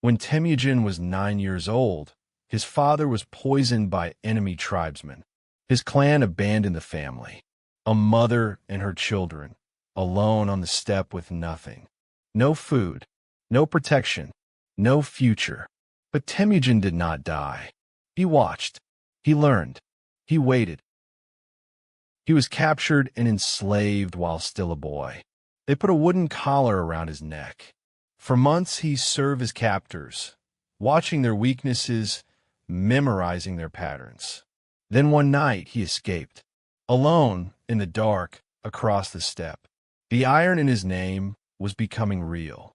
When Temüjin was 9 years old, his father was poisoned by enemy tribesmen. His clan abandoned the family, a mother and her children, alone on the steppe with nothing. No food, no protection, no future. But Temüjin did not die. He watched. He learned. He waited. He was captured and enslaved while still a boy. They put a wooden collar around his neck. For months he served as captors, watching their weaknesses, memorizing their patterns. Then one night he escaped, alone in the dark across the steppe. The iron in his name was becoming real.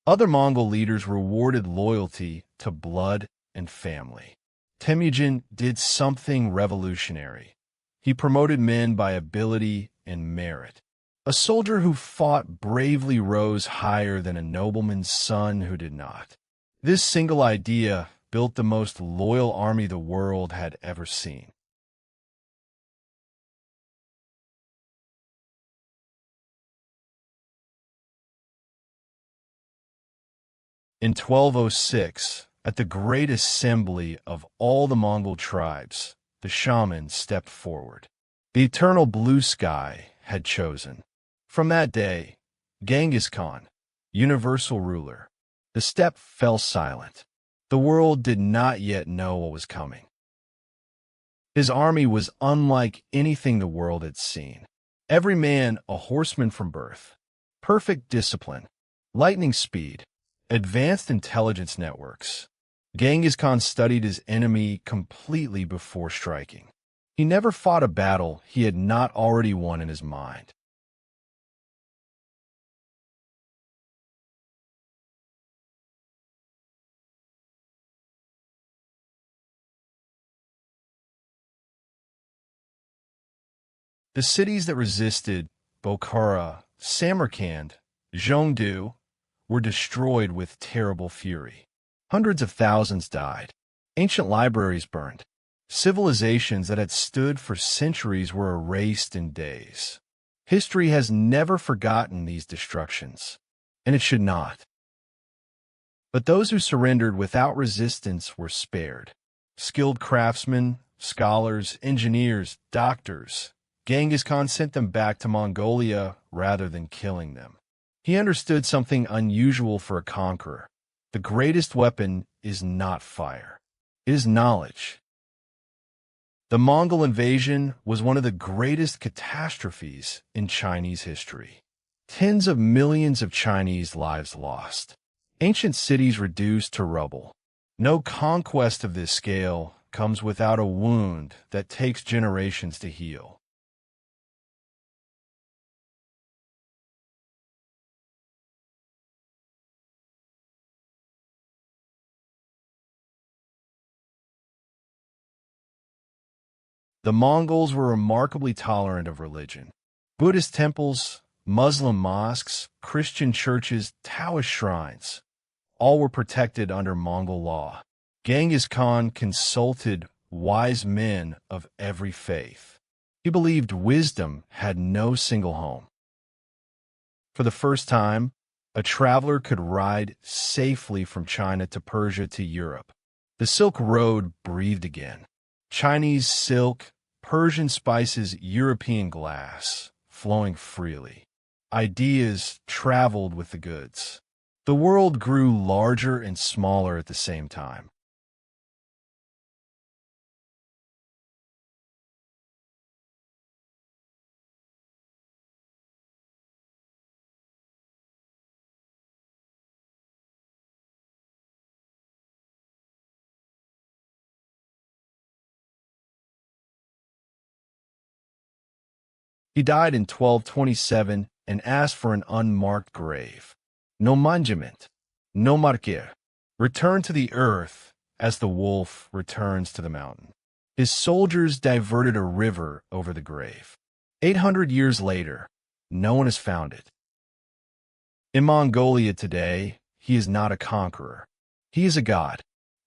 Other Mongol leaders rewarded loyalty to blood and family. Temüjin did something revolutionary. He promoted men by ability and merit. A soldier who fought bravely rose higher than a nobleman's son who did not. This single idea built the most loyal army the world had ever seen. In 1206, at the great assembly of all the Mongol tribes, the shaman stepped forward. The eternal blue sky had chosen. From that day, Genghis Khan, universal ruler, the steppe fell silent. The world did not yet know what was coming. His army was unlike anything the world had seen. Every man a horseman from birth, perfect discipline, lightning speed, advanced intelligence networks. Genghis Khan studied his enemy completely before striking. He never fought a battle he had not already won in his mind. The cities that resisted, Bokhara, Samarkand, Zhengdu, were destroyed with terrible fury. Hundreds of thousands died. Ancient libraries burned. Civilizations that had stood for centuries were erased in days. History has never forgotten these destructions, and it should not. But those who surrendered without resistance were spared. Skilled craftsmen, scholars, engineers, doctors. Genghis Khan sent them back to Mongolia rather than killing them. He understood something unusual for a conqueror. The greatest weapon is not fire. It is knowledge. The Mongol invasion was one of the greatest catastrophes in Chinese history. Tens of millions of Chinese lives lost. Ancient cities reduced to rubble. No conquest of this scale comes without a wound that takes generations to heal. The Mongols were remarkably tolerant of religion. Buddhist temples, Muslim mosques, Christian churches, Taoist shrines, all were protected under Mongol law. Genghis Khan consulted wise men of every faith. He believed wisdom had no single home. For the first time, a traveler could ride safely from China to Persia to Europe. The Silk Road breathed again. Chinese silk, Persian spices, European glass, flowing freely. Ideas traveled with the goods. The world grew larger and smaller at the same time. He died in 1227 and asked for an unmarked grave. No monument, no marquer. Return to the earth as the wolf returns to the mountain. His soldiers diverted a river over the grave. 800 years later, no one has found it. In Mongolia today, he is not a conqueror. He is a god.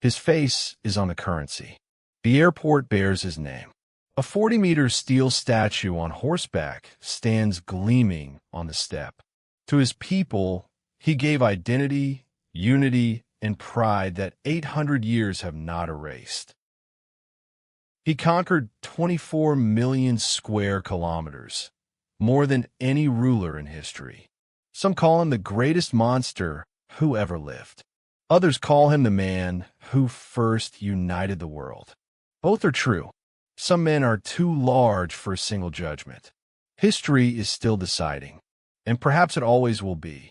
His face is on the currency. The airport bears his name. A 40-meter steel statue on horseback stands gleaming on the steppe. To his people, he gave identity, unity, and pride that 800 years have not erased. He conquered 24 million square kilometers, more than any ruler in history. Some call him the greatest monster who ever lived. Others call him the man who first united the world. Both are true. Some men are too large for a single judgment. History is still deciding, and perhaps it always will be.